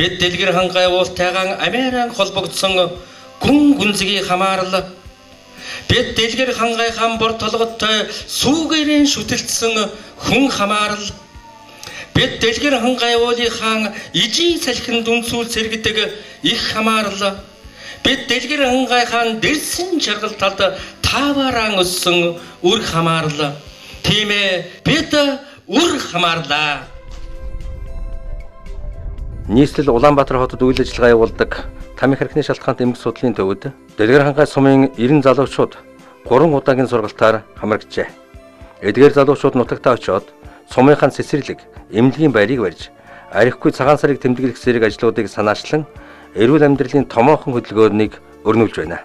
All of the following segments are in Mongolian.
Бид дэлгэр хангай уултайгаан Американ холбогдсон гүн гүнзгий хамаарлаа. Бид дэлгэр хангай хам бор толготтой сүүгээрэн шүтэлцсэн хүн хамаарлаа. Бид дэлгэр хангай уулынхаа ижи салхин дүнсүүл сэргэдэг их хамаарлаа. Бид дэлгэр хангайхаа дэрсэн чаргал талд таавараа өссөн үр хамаарлаа. Тийм ээ, бид үр хамаарлаа. Нийслэл Улаанбаатар хотод үйл ажиллагаа явуулдаг тамхи хархины шалтгаант эмгэг судлалын төвөд дэлгэр хангай сумын 90 залуучууд 3 удаагийн сургалтаар хамрагджээ. Эдгээр залуучууд нутагтаа очиод сумынхаа цэцэрлэг, эмнэлгийн байрыг барьж, арихгүй цагаан сарыг тэмдэглэх зэрэг ажлуудыг санаачлан эрүүл амьдралын томоохон хөдөлгөөнийг өрнүүлж байна.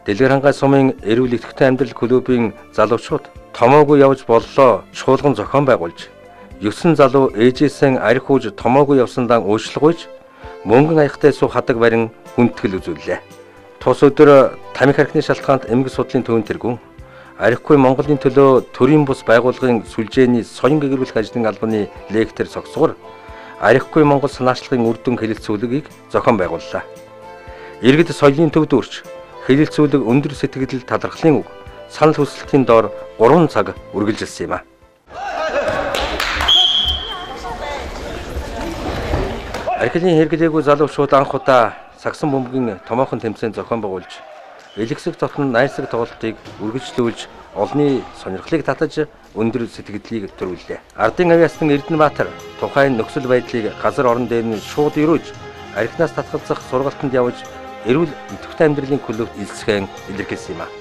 Дэлгэр хангай сумын эрүүл идэвхтэй амьдрал клубын залуучууд томоогүй явж боллоо шуулган зохион байгуулж 9 залуу ээжээсэн арх uuж томоогүй явсандаа уучлалгүйж мөнгөн аяхтай суу хадаг барин хүндэтгэл үзүүллээ. Тус өдөр тамхи хархины шалтгаант эмгэг судлалын төвийн тэргүүн арихгүй Монголын төлөө төрийн бус байгууллагын сүлжээний соён гэгэрүүлэх ажлын албаны лектор цогцгоор арихгүй Монгол санаачлагын үр дүн хэлэлцүүлгийг зохион байгууллаа. Иргэд соёлын төвд үрж хэлэлцүүлэг өндөр сэтгэл талархлын үг санал хүсэлтийн доор 3 цаг үргэлжилсэн юм а. Архилын хэрэглээгүй залуучууд анх удаа сагсан бөмбөгийн томоохон тэмцээн зохион байгуулж, элэгсэг цотон найрсаг тоглолтыг үргэлжлүүлж, олонний сонирхлыг татаж өндөр сэтгэлдлийг төрүүллээ. Ардын авиасны Эрдэнэбаатар тухайн нөхцөл байдлыг газар орон дээр нь шууд өрөөж, архинаас татгалзах сургалтанд явж, эрүүл идэвхтэй амьдралын клубт элцхэн илэрхийлсэн юм а.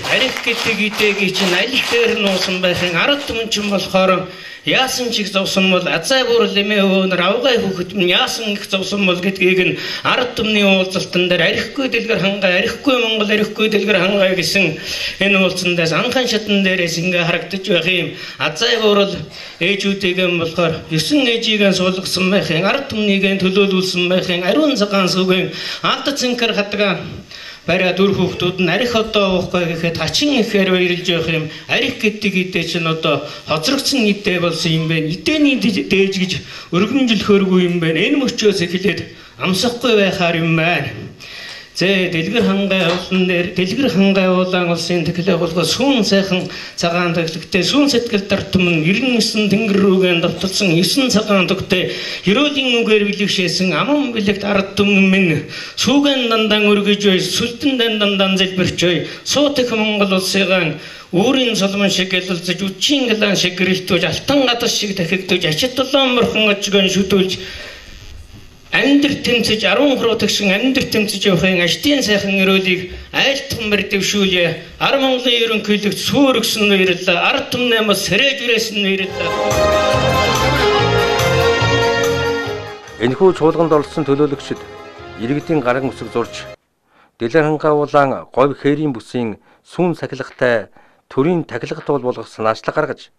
Арх гэдэг идэгийг чинь аль дээр нуусан байхын ард түмэн болохоор яасан ч их зовсон бол азай бүр лэмээ өөнөр авгай хүүхэд минь яасан их зовсон бол гэдгийг нь ард түмний уулзалтан дээр арихгүй дэлгэр хангай арихгүй Монгол арихгүй дэлгэр хангай гэсэн энэ уулзсандаас анхан шатан дээрээс ингээ харагдаж байх юм. Азай бүр л ээжүүдийгээ болохоор 9 ээжийгээ суулгасан байхын ард түмнийгээ төлөөлүүлсэн байхын ариун цагаан сүгэн алд цэнхэр хатгаа бариа дүр хүүхдүүд нь арх одоо уухгүй гэхэд хачин ихээр баярлж явах юм. Арх гэдэг идэ чинь одоо хоцрогдсон идэ болсон юм байна. Идэний дээж гэж өргөмжлөхөөргүй юм байна. Энэ мөчөөс эхлээд амсахгүй байхаар юм байна. Зэ дэлгэр хангай уулан дээр дэлгэр хангай уулан улсын тэглээ болгоо сүүн сайхан цагаан тэглэгтэй сүүн сэтгэл дартман 99 тэнгэр рүүгээ давталсан 9 цагаан төгтэй хөрөөлийн үгээр билэгшээсэн аман бэлэгт ард түмэн минь сүүгэн дандан өргөж бай сүлтэн дандан зэлбэрч бай суутх Монгол улсыгаан өөрийн соломон шиг гэлэлцэж үчийн галан шиг гэрэлтүүлж алтан гадас шиг дахигдуулж ачит толон морхон очгон шүтүүлж Андэр тэмцэж 10 хуруу тагшин андэр тэмцэж явахын ажтын сайхан өрөөлийг айлтмар дэвшүүлье. Ар Монголын ерөнхийлөгч сүргсэн баярлалаа. Ард түмнээс сэрэж үрээсэн баярлалаа. Энэхүү чуулганд оролцсон төлөөлөгчид иргэдийн гараг мөсөг зурж дэлгэр хангай уулан говь хээрийн бүсийн сүүн сахилгатай төрийн тахилга туул болгох санаачлаг гаргаж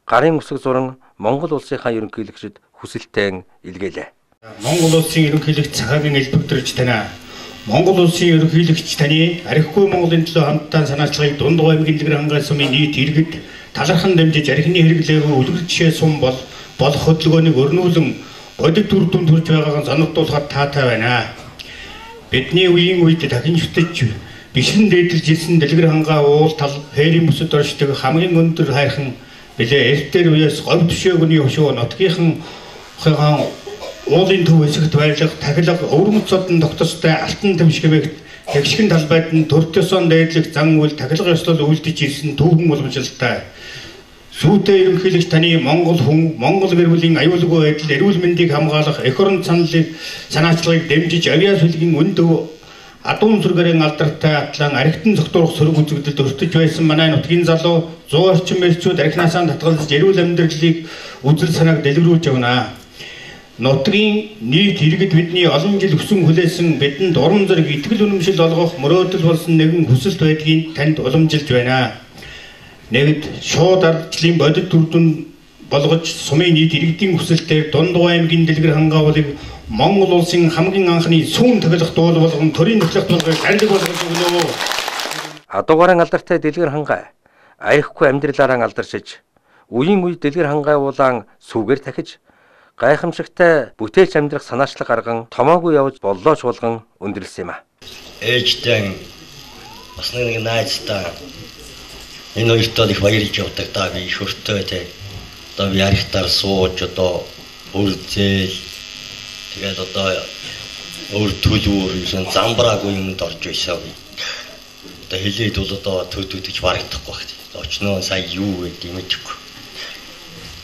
гарын мөсөг зуран Монгол улсынхаа ерөнхийлөгчид хүсэлтэн илгээлээ. Монгол улсын ерөнхийлөгч цагаагийн элбэгдэрч танаа. Монгол улсын ерөнхийлөгч таны арихгүй Монголын төлөө хамтдаа санаачлагыг Дундгой аймгийн дэлгэр хангай сумын нийт иргэд талархан дамжиж архины хэрэглээгүй үлгэр жишээ сум болох хөдөлгөөнийг өрнүүлэн бодит үр дүнд хүрч байгаагаа санагдуулахад таатай байна. Бидний үеийн үед дахин шүтэж бишрэн дээдэлж ирсэн дэлгэр хангай уул тал хээрийн бүсэд оршдог хамгийн өндөр хайрхан билээ эртээр үеэс говь төшөөгний хөшөө нутгийнхан уулын төв хэсэгт байрлах тахилга өвөрмөц цодон тогтостой алтан тэмшгэвэгт тэгшгэн талбайд нь төртөсөн дээдлэх зан үйл тахилга ёслол үйлдэж ирсэн түүхэн уламжлалтай. Сүүтэй ерөнхийлөгч таны Монгол хүн Монгол гэр бүлийн аюулгүй байдал эрүүл мэндийг хамгаалах эх орон санаачлагыг дэмжиж авиа сүлгийн өндөв адуун сүргэрийн алдартай атлан архитан цогтурах сөрөг үзэгдэлд өртөж байсан манай нутгийн залуу 100 орчим мэрчүүд архинаасаа татгалзаж эрүүл амьдралыг үзэл санааг дэлгэрүүлж явна. Нутгийн нийт иргэд бидний олон жил өсөн хүлээсэн бидэнд урам зориг итгэл үнэмшил олгох мөрөөдөл болсон нэгэн хүсэлт байдгийг танд уламжилж байна. Нэгд шууд ардчлалын бодит үр дүн болгож сумын нийт иргэдийн хүсэлтээр Дундгой аймгийн дэлгэр хангай уулыг Монгол улсын хамгийн анхны сүүн тахилга туул болгон төрийн нөхцөлт болгож харилэг болгож өгнө. Адуугаараа алдартай дэлгэр хангай арихгүй амьдралаараа алдаршиж үеийн үе дэлгэр хангай уулан сүүгээр тахиж гайхамшигтай бүтээч амьдрах санаачлаг гарган томоогүй явж боллоо чуулган өндөрлсөн юм а. Ээжтэй бас нэг найзтай энэ хоёртоо их баярлж явдаг та би их өртөө те. Одоо ярихтар сууж одоо үрзэл тэгээд одоо өөр төлөөр юм замбраагүй юмд орж байсан. Одоо хэлээд бол одоо төдөөж барагдахгүй байна. Очноо сая юу гэдэг юм чиг.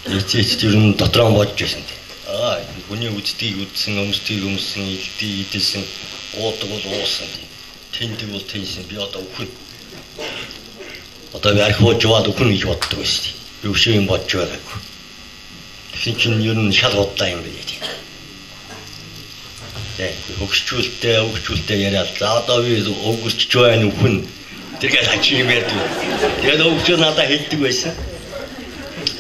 Эцэст ер нь дотроо бодож байсан. Хүний үдтийг үдсэн, өмсдгийг өмсөн, илдийг идэсэн, уудаг бол уусан. Тэндэг бол тэнсэн. Би одоо өхөн. Одоо би архивж яваад өхөн гэж боддог байсан. Би өшөө юм бодж байгаагүй. Тэгсэн чинь ер нь шал удаа юм байна. Хөгшчүүлтэй яриад. За одоо би өвгөрч байна өхөн. Тэгээд хачи юм ярьдаг. Тэгээд өвгч надад хэлдэг байсан.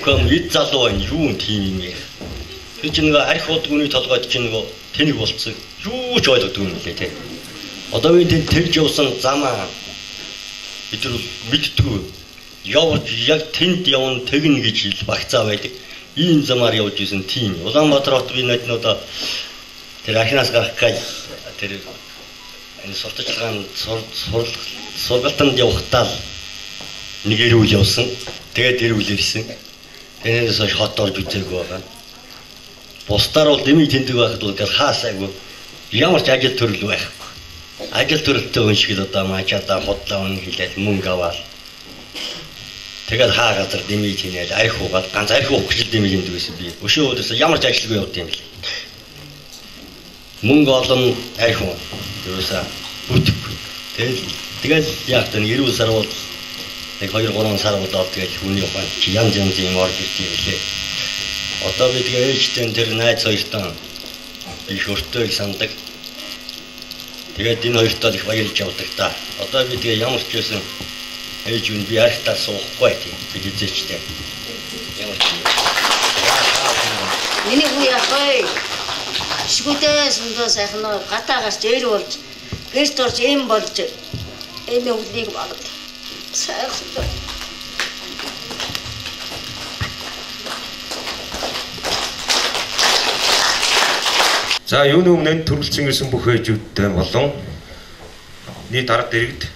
Көм ид залуу байна. Юу тийм юм яа. Тэр чинь нэг арх удаг үний толгойд чинь нэг тэнэг болцсон. Юу ч ойлгохгүй юм лээ те. Одоо би тэнд тэрж явсан замаа бид нар мэдтгүү. Явж яг тэнд явна тэгнэ гэж багцаа байдаг. Ийм замаар явж исэн тийм. Улаанбаатар хот би надад тэр архинаас гарах гэж тэр энэ сурталчилгаанд сургалтанд явахдаа нэг эрүүл явсан. Тэгээд эрүүл ирсэн. Тэрээс хот орж үзээгүй байгаа. Бусдаар бол дэмий тэндэг байхад бол хаасаагүй ямар ч ажил төрөл байхгүй. Ажил төрөлтөө хүн шиг л одоо мачаадаа хотлоо өн хилээд мөнгө аваад тэгээд хаа газар дэмий тэнээд арх угаад ганц арх уух гэж дэмий тэндэг байсан би. Өшөө өдөөс ямар ч ажилгүй явд юм бэл. Мөнгө олон арх уу. Юуса бүтэхгүй. Тэгээд яг тань эрүүл сар бол нэг 2-3 сар удаад тэгээд хүний ухаан чи янз юм орж ирж ирлээ. Одоо би тэгээ ээжтэй тэр найз хоёртаа их өртөө сандаг. Тэгээд энэ хоёртоо их баярлж явдаг та. Одоо би тэгээ ямар ч байсан ээж нь би архтаа суухгүй тийм би хэзээчтэй. Ямар ч юм. Миний хүн яхай. Шгүдээ сундаа сайхан гатаа гарч ээр болж гэрт орж эм болж энэ үлийг багт. Сайхан. За юуны өмнө төрөлцсөн гэсэн бүх ээжүүдтэй болон нийт арга дэргэд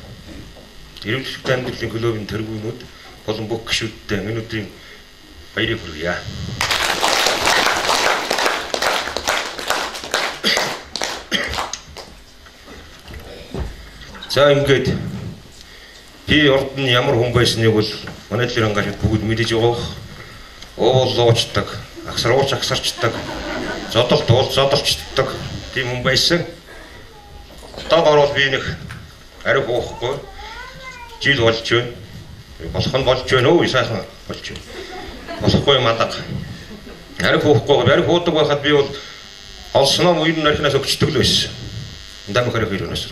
эрүүлэгчтэй амьдралын клубын тэргүүнүүд болон бүх гишүүдтэй энэ өдрийн баярыг хүргье. За ингээд би урд нь ямар хүн байсныг бол манай төлөв ангашид бүгд мэдэж байгаа. Уулуучдаг, агсарчдаг, зодолчдаг тийм хүн байсан. Одоо гарвал би нэг арх уухгүй жил болж байна. Болох нь болж байна өө сайхан болж байна. Болохгүй мадаг. Арх уухгүй арх уудаг байхад би бол олсноо үеийн архинаас өгчдөг л байсан. Дамх арх ирнэс.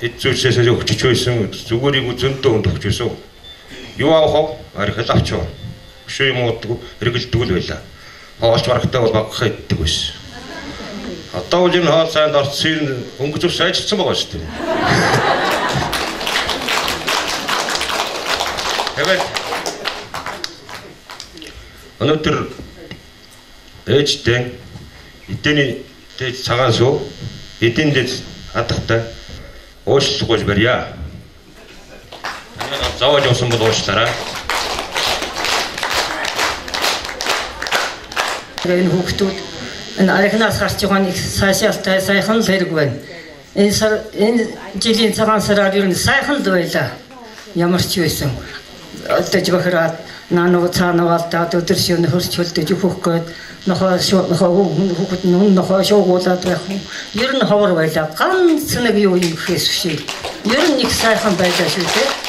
Эцүүсээс өгчөж байсан зүгээрийг зөндөө өнд өгч байсан. Юу авах арх л авчаа. Өшөө юм ууддаг хэрэгэлдэг л байлаа. Хоолч барахтай бол багах иддэг байсан. Одоо бол энэ хоол сайнд орцсон өнгөцөв сайжирсан байгаа шүү дээ. Тэгээд өнөөдөр ээжтэй эдний дээд цагаан суу эдийн дээд хатгатай уушлахгүй барья. Зааж явсан бол уушлаарай. Энэ хүүхдүүд энэ архинаас гарч байгаа нэг сайшаалтай сайхан л хэрэг байна. Энэ жилийн цагаан сараар юу н сайхан л байлаа. Ямар ч байсан. Олдож бахараад наануу цаанаавалдаад өдөр шөнө хөрч хөлдөж өгөх гээд нохоо хүүхэд нохоо шуугуулаад байх юм. Ер нь ховор байлаа. Ганц нэг юу юм гэхээс шиг. Ер нь их сайхан байлаа шүү дээ.